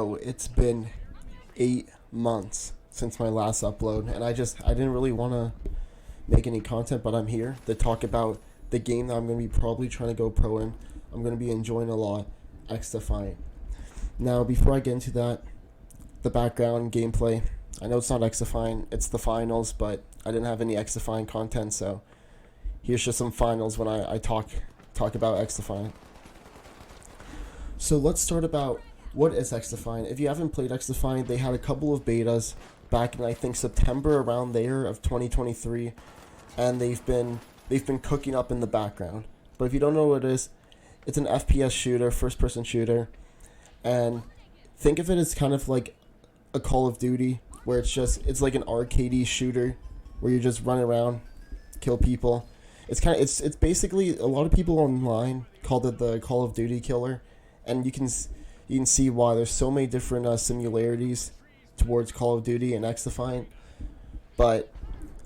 So it's been 8 months since my last upload, and I didn't really want to make any content, but I'm here to talk about the game that I'm going to be probably trying to go pro in. I'm going to be enjoying a lot, xDefiant. Now, before I get into that, the background gameplay. I know it's not xDefiant, it's the finals, but I didn't have any xDefiant content, so here's just some finals when I talk about xDefiant. So let's start about what is xDefiant. If you haven't played xDefiant, they had a couple of betas back in I think September around there of 2023, and they've been cooking up in the background. But if you don't know what it is, it's an FPS shooter, first person shooter, and think of it as kind of like a Call of Duty where it's like an arcadey shooter where you just run around, kill people. It's basically, a lot of people online called it the Call of Duty killer, and you can see why. There's so many different similarities towards Call of Duty and xDefiant, but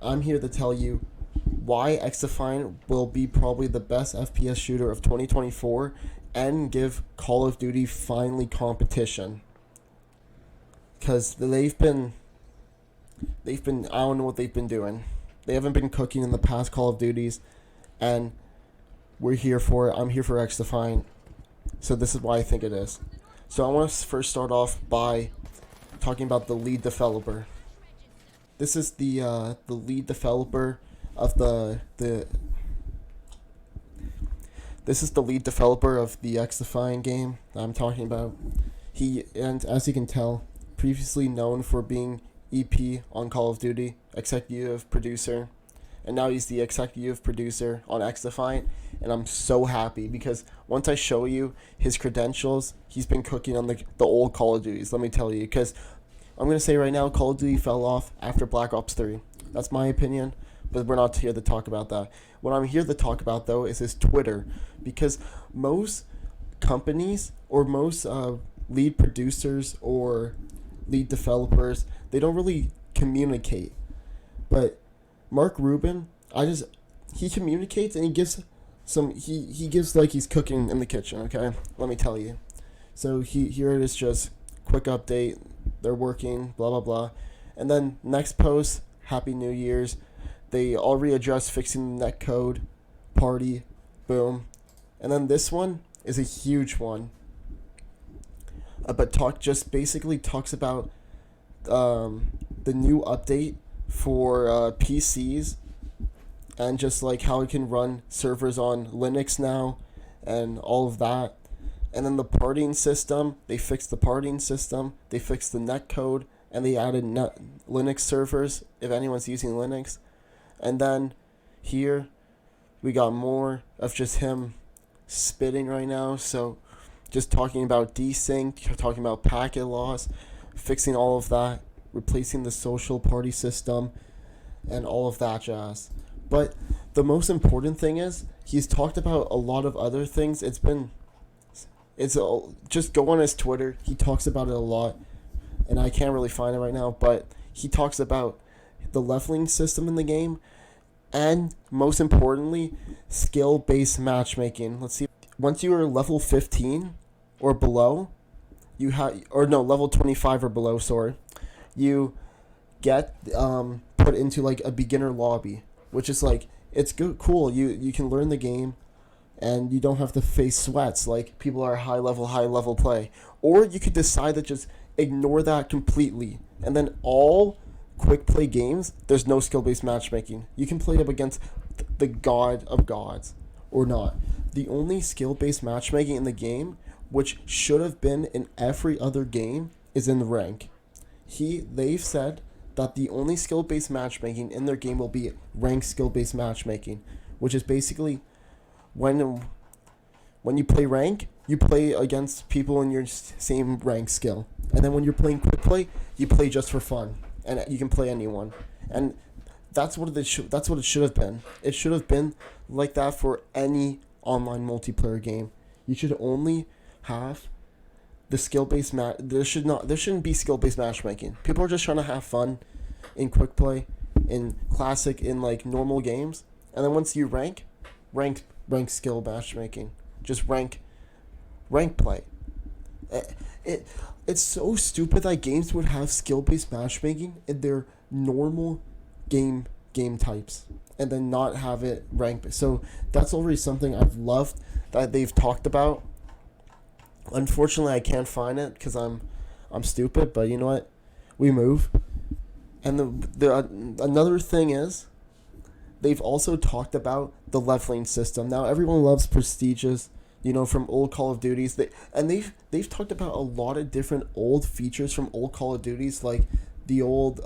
I'm here to tell you why xDefiant will be probably the best FPS shooter of 2024 and give Call of Duty finally competition. Because they've been I don't know what they've been doing. They haven't been cooking in the past Call of Duties, and we're here for it. I'm here for xDefiant, so this is why I think it is. So I want to first start off by talking about the lead developer. This is the lead developer of this is the lead developer of the xDefiant game that I'm talking about. And as you can tell, previously known for being EP on Call of Duty, executive producer, and now he's the executive producer on xDefiant, and I'm so happy because once I show you his credentials, he's been cooking on the old Call of Duties, let me tell you, because I'm going to say right now, Call of Duty fell off after Black Ops 3. That's my opinion, but we're not here to talk about that. What I'm here to talk about, though, is his Twitter, because most companies or most lead producers or lead developers, they don't really communicate. But Mark Rubin, he communicates and he gives like he's cooking in the kitchen, okay? Let me tell you. So here it is, just quick update. They're working, blah blah blah. And then next post, Happy New Year's. They all readjust, fixing the netcode, party, boom. And then this one is a huge one. But basically talks about the new update for PCs, and just like how it can run servers on Linux now and all of that. And then the partying system, they fixed the partying system, they fixed the netcode, and they added Linux servers if anyone's using Linux. And then here we got more of just him spitting right now. So just talking about desync, talking about packet loss, fixing all of that, replacing the social party system, and all of that jazz. But the most important thing is he's talked about a lot of other things. Just go on his Twitter. He talks about it a lot, and I can't really find it right now. But he talks about the leveling system in the game, and most importantly, skill-based matchmaking. Let's see. Once you are level 15 or below, level 25 or below, sorry, you get put into like a beginner lobby, which is like, it's good, cool. You can learn the game, and you don't have to face sweats like people are high level play. Or you could decide to just ignore that completely, and then all quick play games, there's no skill-based matchmaking. You can play up against the god of gods or not. The only skill-based matchmaking in the game, which should have been in every other game, is in rank. They've said that the only skill-based matchmaking in their game will be rank skill-based matchmaking, which is basically when you play rank, you play against people in your same rank skill. And then when you're playing quick play, you play just for fun, and you can play anyone. And that's what it should have been. It should have been like that for any online multiplayer game. You should only have the skill-based there shouldn't be skill-based matchmaking. People are just trying to have fun in quick play, in classic, in like normal games, and then once you rank skill matchmaking, just rank play. It's so stupid that games would have skill-based matchmaking in their normal game types and then not have it ranked. So that's already something I've loved that they've talked about. Unfortunately, I can't find it because I'm stupid. But you know what? We move. And another thing is, they've also talked about the leveling system. Now everyone loves prestiges, from old Call of Duties. They've talked about a lot of different old features from old Call of Duties, like the old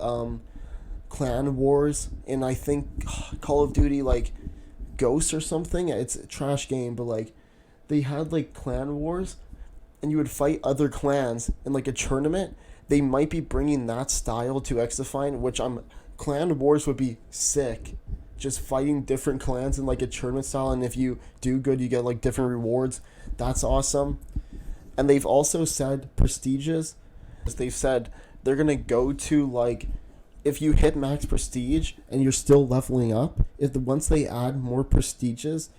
clan wars, and I think Call of Duty like Ghosts or something. It's a trash game, but like they had like clan wars, and you would fight other clans in like a tournament. They might be bringing that style to xDefiant, which clan wars would be sick. Just fighting different clans in like a tournament style, and if you do good, you get like different rewards. That's awesome. And they've also said prestiges. They've said they're gonna go to like, if you hit max prestige and you're still leveling up, once they add more prestiges,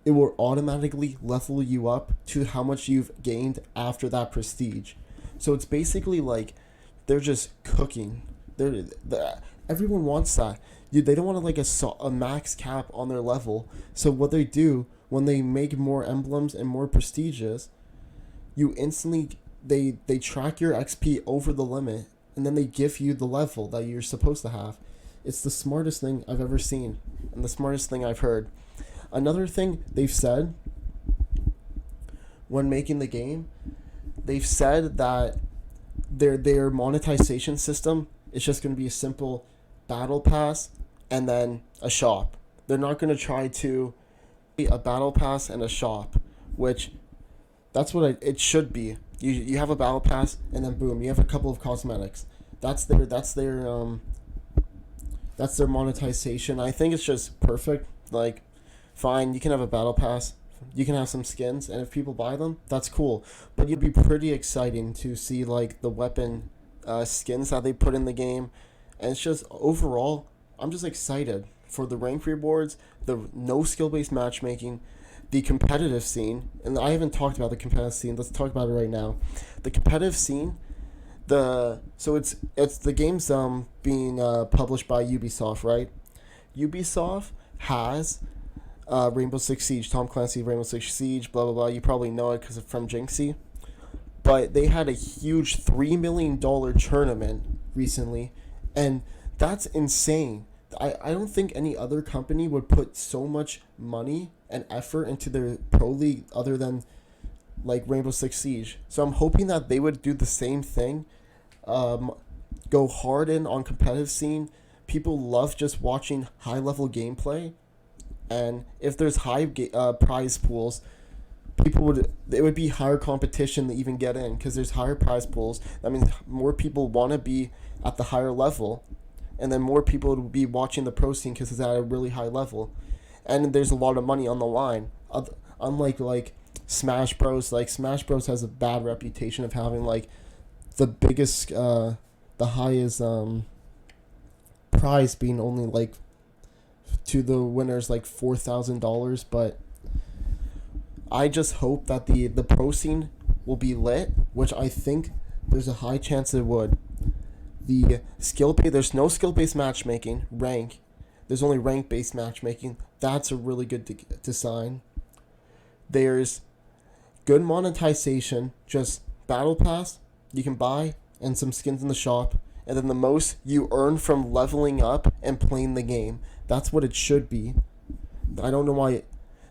it will automatically level you up to how much you've gained after that prestige. So it's basically like they're just cooking. Everyone wants that. They don't want like a max cap on their level. So what they do when they make more emblems and more prestiges, you instantly they track your XP over the limit, and then they give you the level that you're supposed to have. It's the smartest thing I've ever seen, and the smartest thing I've heard. Another thing they've said when making the game, they've said that their monetization system is just going to be a simple battle pass and then a shop. They're not going to try to a battle pass and a shop, which that's what it should be. You have a battle pass and then boom, you have a couple of cosmetics. That's their monetization. I think it's just perfect. Like, fine, you can have a battle pass, you can have some skins, and if people buy them, that's cool. But it'd be pretty exciting to see like the weapon skins that they put in the game, and it's just overall, I'm just excited for the rank rewards, the no skill based matchmaking, the competitive scene, and I haven't talked about the competitive scene. Let's talk about it right now. The competitive scene, it's the game's being published by Ubisoft, right? Ubisoft has Rainbow Six Siege, Tom Clancy, Rainbow Six Siege, blah blah blah. You probably know it because it's from Jinxie. But they had a huge $3 million tournament recently, and that's insane. I don't think any other company would put so much money and effort into their pro league other than like Rainbow Six Siege. So I'm hoping that they would do the same thing, go hard in on competitive scene. People love just watching high level gameplay, and if there's high prize pools, it would be higher competition to even get in because there's higher prize pools. That means more people want to be at the higher level, and then more people would be watching the pro scene because it's at a really high level, and there's a lot of money on the line. Unlike like Smash Bros. Like Smash Bros. Has a bad reputation of having like the biggest, the highest prize being only like to the winners like $4,000, but I just hope that the pro scene will be lit, which I think there's a high chance it would. There's no skill based matchmaking, rank. There's only rank based matchmaking. That's a really good to sign. There's good monetization, just battle pass you can buy and some skins in the shop, and then the most you earn from leveling up and playing the game. That's what it should be. I don't know why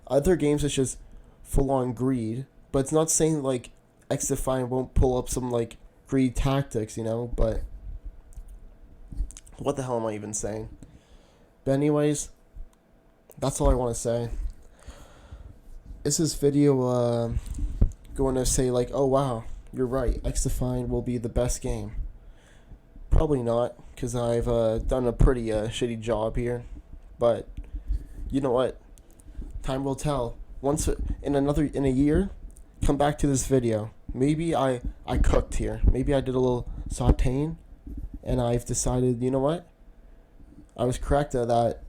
other games it's just full on greed, but it's not saying like xDefiant won't pull up some like greed tactics, but what the hell am I even saying? But anyways, that's all I want to say. Is this video going to say like, oh wow, you're right, xDefiant will be the best game? Probably not, because I've done a pretty shitty job here. But you know what? Time will tell. Once in a year, come back to this video. Maybe I cooked here. Maybe I did a little sauteing, and I've decided, you know what? I was correct that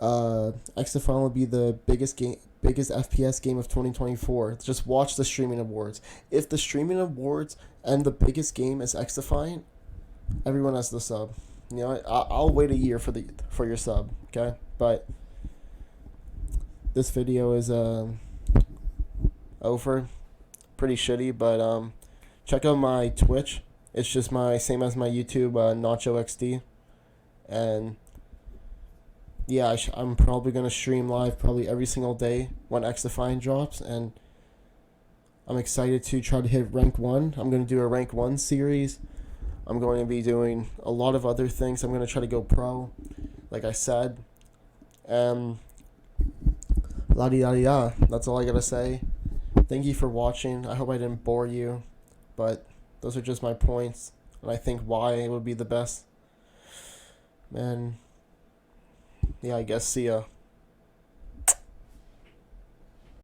xDefiant will be the biggest FPS game of 2024. Just watch the streaming awards. If the streaming awards and the biggest game is xDefiant, everyone has the sub. You know, I'll wait a year for your sub. Okay, but this video is over. Pretty shitty, but check out my Twitch. It's just my same as my YouTube, Nacho XD, and yeah, I'm probably gonna stream live probably every single day when xDefiant drops, and I'm excited to try to hit rank 1. I'm gonna do a rank 1 series. I'm going to be doing a lot of other things. I'm gonna try to go pro, like I said. La di da di da. That's all I gotta say. Thank you for watching. I hope I didn't bore you, but those are just my points, and I think why it would be the best. And yeah, I guess see ya.